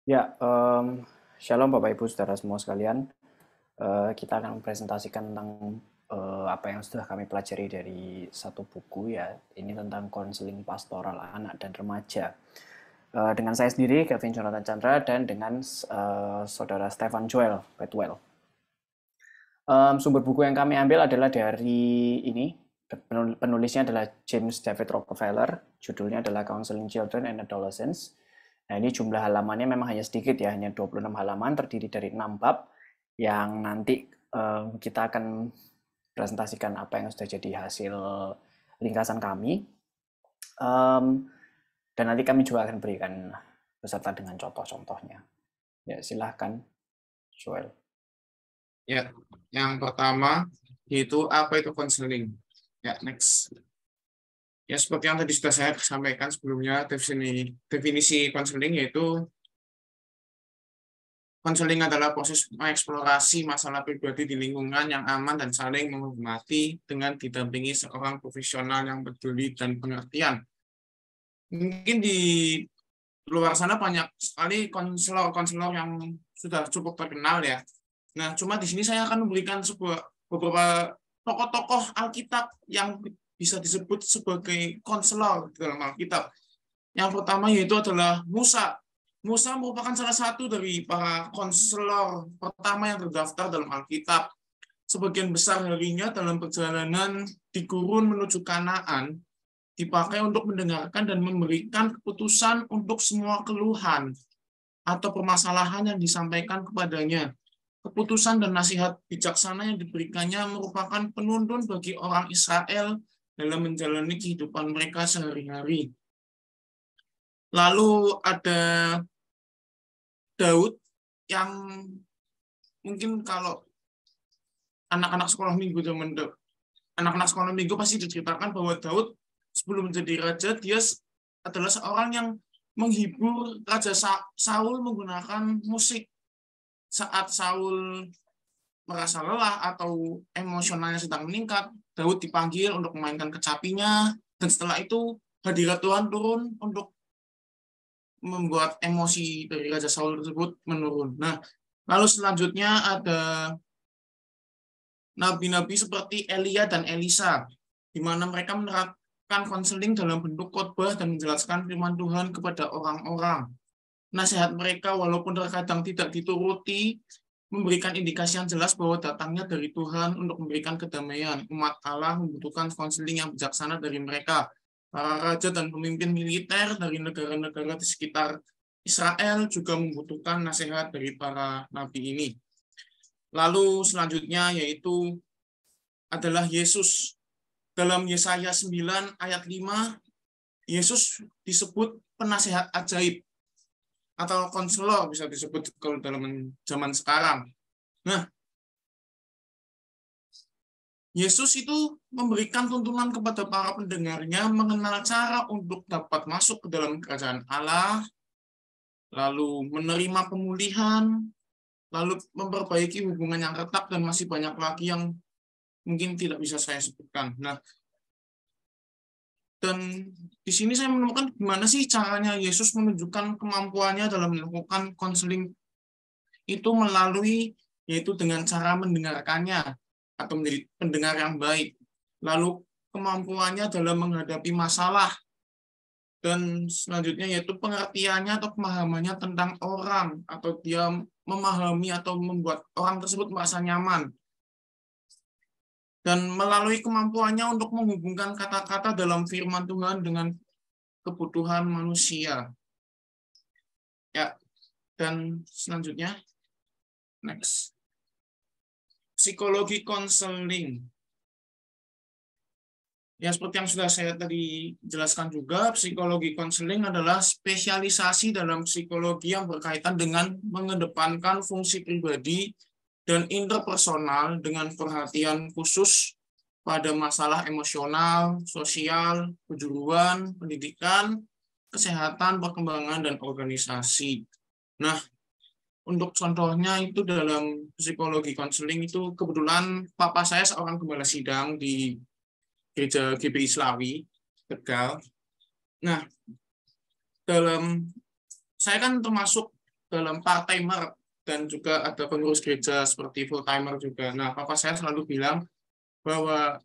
Ya, Shalom Bapak Ibu Saudara semua sekalian. Kita akan presentasikan tentang apa yang sudah kami pelajari dari satu buku ya. Ini tentang konseling pastoral anak dan remaja. Dengan saya sendiri, Kevin Jonathan Chandra, dan dengan Saudara Stefan Joel Bedwell. Sumber buku yang kami ambil adalah dari ini. Penulisnya adalah James David Rockefeller. Judulnya adalah Counseling Children and Adolescents. Nah, ini jumlah halamannya memang hanya sedikit ya, hanya 26 halaman, terdiri dari 6 bab, yang nanti kita akan presentasikan apa yang sudah jadi hasil ringkasan kami. Dan nanti kami juga akan berikan beserta dengan contoh-contohnya. Ya, silahkan, Joel. Ya, yang pertama yaitu apa itu konseling. Ya, next. Ya, seperti yang tadi sudah saya sampaikan sebelumnya, definisi konseling yaitu konseling adalah proses mengeksplorasi masalah pribadi di lingkungan yang aman dan saling menghormati dengan didampingi seorang profesional yang peduli dan pengertian. Mungkin di luar sana banyak sekali konselor-konselor yang sudah cukup terkenal ya. Nah, cuma di sini saya akan memberikan beberapa tokoh-tokoh Alkitab yang bisa disebut sebagai konselor di dalam Alkitab. Yang pertama yaitu adalah Musa. Musa merupakan salah satu dari para konselor pertama yang terdaftar dalam Alkitab. Sebagian besar harinya dalam perjalanan di gurun menuju Kanaan dipakai untuk mendengarkan dan memberikan keputusan untuk semua keluhan atau permasalahan yang disampaikan kepadanya. Keputusan dan nasihat bijaksana yang diberikannya merupakan penuntun bagi orang Israel dalam menjalani kehidupan mereka sehari-hari. Lalu ada Daud yang mungkin kalau anak-anak sekolah minggu pasti diceritakan bahwa Daud sebelum menjadi raja dia adalah seorang yang menghibur Raja Saul menggunakan musik. Saat Saul merasa lelah atau emosionalnya sedang meningkat, Daud dipanggil untuk memainkan kecapinya, dan setelah itu hadirat Tuhan turun untuk membuat emosi dari Raja Saul tersebut menurun. Nah, lalu selanjutnya ada nabi-nabi seperti Elia dan Elisa, di mana mereka menerapkan konseling dalam bentuk khotbah dan menjelaskan firman Tuhan kepada orang-orang. Nasihat mereka walaupun terkadang tidak dituruti, memberikan indikasi yang jelas bahwa datangnya dari Tuhan untuk memberikan kedamaian. Umat Allah membutuhkan konseling yang bijaksana dari mereka. Para raja dan pemimpin militer dari negara-negara di sekitar Israel juga membutuhkan nasihat dari para nabi ini. Lalu selanjutnya yaitu adalah Yesus. Dalam Yesaya 9 ayat 5, Yesus disebut penasehat ajaib atau konselor bisa disebut kalau dalam zaman sekarang. Nah, Yesus itu memberikan tuntunan kepada para pendengarnya mengenal cara untuk dapat masuk ke dalam kerajaan Allah, lalu menerima pemulihan, lalu memperbaiki hubungan yang retak, dan masih banyak lagi yang mungkin tidak bisa saya sebutkan. Nah, dan di sini saya menemukan gimana sih caranya Yesus menunjukkan kemampuannya dalam melakukan konseling itu melalui yaitu dengan cara mendengarkannya atau menjadi pendengar yang baik. Lalu kemampuannya dalam menghadapi masalah, dan selanjutnya yaitu pengertiannya atau pemahamannya tentang orang, atau dia memahami atau membuat orang tersebut merasa nyaman. Dan melalui kemampuannya untuk menghubungkan kata-kata dalam firman Tuhan dengan kebutuhan manusia. Ya, dan selanjutnya, next. Psikologi konseling. Ya, seperti yang sudah saya tadi jelaskan juga, psikologi konseling adalah spesialisasi dalam psikologi yang berkaitan dengan mengedepankan fungsi pribadi dan interpersonal dengan perhatian khusus pada masalah emosional, sosial, kejuruan, pendidikan, kesehatan, perkembangan, dan organisasi. Nah, untuk contohnya itu dalam psikologi konseling itu kebetulan papa saya seorang gembala sidang di Gereja GBI Slawi, Tegal. Nah, saya kan termasuk dalam part-timer dan juga ada pengurus gereja seperti full-timer juga. Nah, papa saya selalu bilang bahwa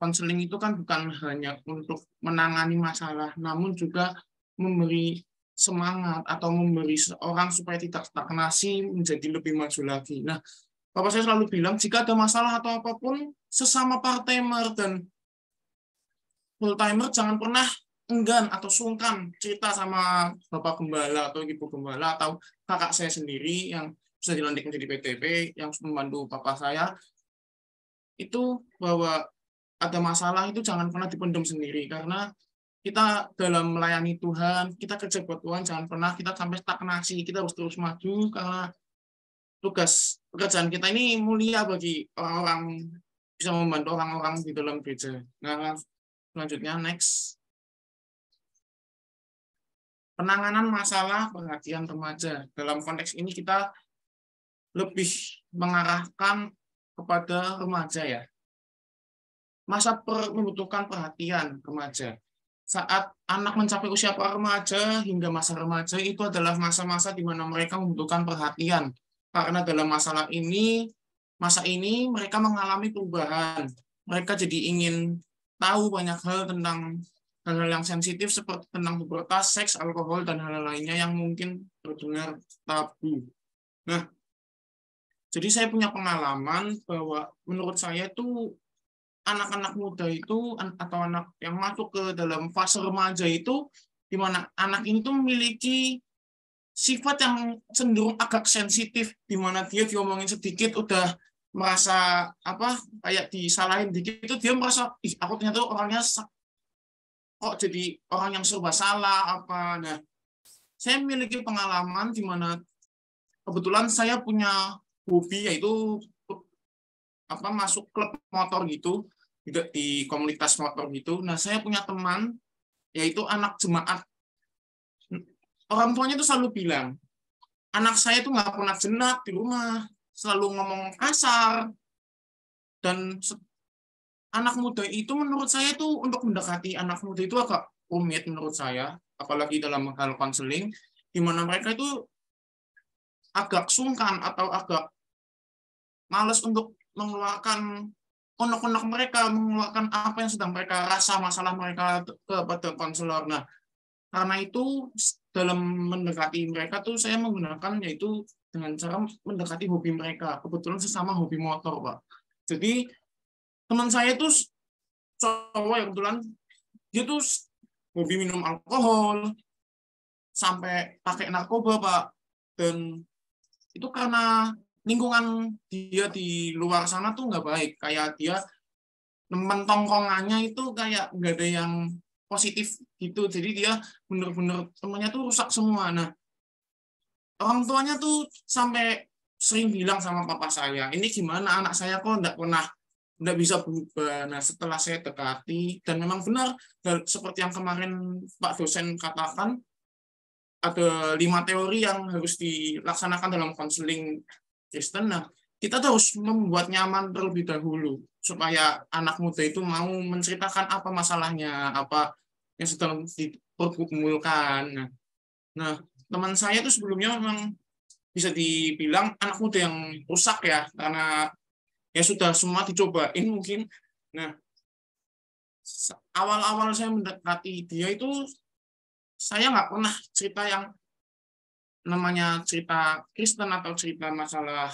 konseling itu kan bukan hanya untuk menangani masalah, namun juga memberi semangat atau memberi seorang supaya tidak stagnasi menjadi lebih maju lagi. Nah, papa saya selalu bilang jika ada masalah atau apapun sesama part-timer dan full-timer jangan pernah enggan atau sungkan cerita sama Bapak Gembala atau Ibu Gembala atau kakak saya sendiri yang bisa dilantik menjadi PTP yang membantu papa saya itu bahwa ada masalah itu jangan pernah dipendam sendiri karena kita dalam melayani Tuhan, kita kerja buat Tuhan, jangan pernah kita sampai stagnasi, kita harus terus maju karena tugas pekerjaan kita ini mulia bagi orang-orang bisa membantu orang-orang di dalam gereja. Nah, selanjutnya next. Penanganan masalah perhatian remaja. Dalam konteks ini kita lebih mengarahkan kepada remaja ya. Membutuhkan perhatian remaja. Saat anak mencapai usia remaja hingga masa remaja itu adalah masa-masa di mana mereka membutuhkan perhatian. Karena dalam masa ini mereka mengalami perubahan. Mereka jadi ingin tahu banyak hal tentang hal-hal yang sensitif seperti tentang pubertas, seks, alkohol, dan hal lainnya yang mungkin terdengar tabu. Nah, jadi saya punya pengalaman bahwa menurut saya itu anak-anak muda itu atau anak yang masuk ke dalam fase remaja itu di mana anak ini tuh memiliki sifat yang cenderung agak sensitif di mana dia diomongin sedikit udah merasa kayak disalahin dikit itu dia merasa aku ternyata orangnya kok jadi orang yang serba salah apa. Nah, saya memiliki pengalaman di mana kebetulan saya punya hobi yaitu masuk klub motor gitu, juga di komunitas motor gitu. Nah, saya punya teman yaitu anak jemaat. Orang tuanya tuh selalu bilang, anak saya tuh nggak pernah jenak di rumah, selalu ngomong kasar. Dan anak muda itu menurut saya tuh untuk mendekati anak muda itu agak rumit menurut saya, apalagi dalam hal konseling, di mana mereka itu agak sungkan atau agak malas untuk mengeluarkan unek-unek mereka, mengeluarkan apa yang sedang mereka rasa, masalah mereka kepada konselor. Nah, karena itu dalam mendekati mereka tuh saya menggunakan yaitu dengan cara mendekati hobi mereka. Kebetulan sesama hobi motor, Pak. Jadi teman saya itu cowok yang kebetulan dia tuh hobi minum alkohol sampai pakai narkoba, Pak. Dan itu karena lingkungan dia di luar sana tuh nggak baik. Kayak dia teman tongkongannya itu kayak nggak ada yang positif gitu. Jadi dia bener-bener temannya tuh rusak semua. Nah, orang tuanya tuh sampai sering bilang sama papa saya, ini gimana anak saya kok nggak bisa berubah. Nah, setelah saya dekati, dan memang benar, seperti yang kemarin Pak dosen katakan, ada 5 teori yang harus dilaksanakan dalam konseling Kristen. Nah, kita harus membuat nyaman terlebih dahulu supaya anak muda itu mau menceritakan apa masalahnya, apa yang sedang dipergumulkan. Nah, teman saya itu sebelumnya memang bisa dibilang anak muda yang rusak ya, karena ya sudah semua dicobain mungkin. Nah, awal-awal saya mendekati dia itu saya nggak pernah cerita yang namanya cerita Kristen atau cerita masalah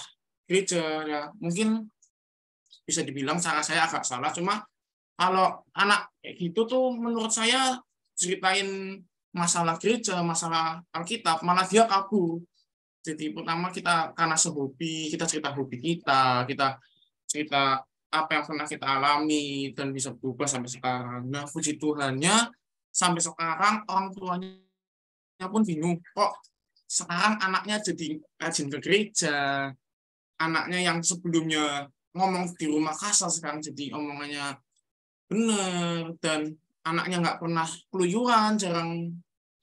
gereja ya. Mungkin bisa dibilang cara saya agak salah, cuma kalau anak kayak gitu tuh menurut saya ceritain masalah gereja, masalah Alkitab, malah dia kabur. Jadi pertama kita karena sehobi, kita cerita hobi kita cerita apa yang pernah kita alami dan bisa berubah sampai sekarang. Nah, puji Tuhannya sampai sekarang orang tuanya pun bingung kok sekarang anaknya jadi rajin ke gereja, anaknya yang sebelumnya ngomong di rumah kasar sekarang jadi omongannya benar, dan anaknya nggak pernah keluyuran, jarang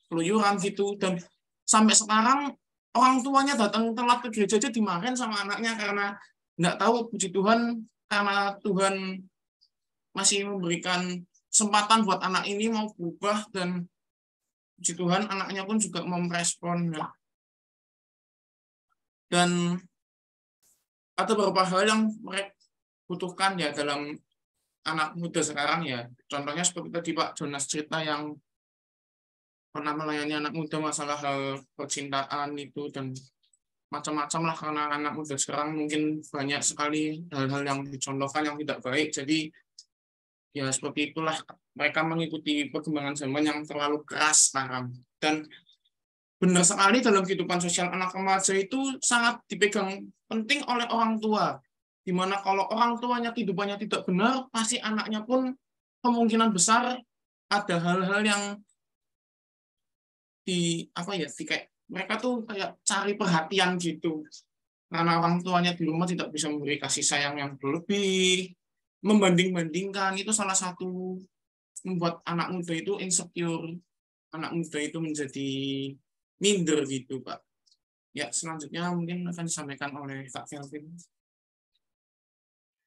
keluyuran gitu. Dan sampai sekarang orang tuanya datang telat ke gereja aja dimarahin sama anaknya karena nggak tahu. Puji Tuhan karena Tuhan masih memberikan kesempatan buat anak ini mau berubah, dan puji Tuhan anaknya pun juga mau merespon. Dan ada beberapa hal yang mereka butuhkan ya dalam anak muda sekarang ya. Contohnya seperti tadi Pak Jonas cerita yang pernah melayani anak muda masalah hal percintaan itu dan macam-macam lah, karena anak muda sekarang mungkin banyak sekali hal-hal yang dicontohkan yang tidak baik. Jadi ya seperti itulah, mereka mengikuti perkembangan zaman yang terlalu keras sekarang. Dan benar sekali dalam kehidupan sosial anak remaja itu sangat dipegang penting oleh orang tua. Dimana kalau orang tuanya kehidupannya tidak benar, pasti anaknya pun kemungkinan besar ada hal-hal yang di apa ya, di kayak mereka tuh kayak cari perhatian gitu. Karena orang tuanya di rumah tidak bisa memberi kasih sayang yang berlebih, membanding-bandingkan, itu salah satu membuat anak muda itu insecure, anak muda itu menjadi minder gitu Pak. Ya, selanjutnya mungkin akan disampaikan oleh Kak Kelvin.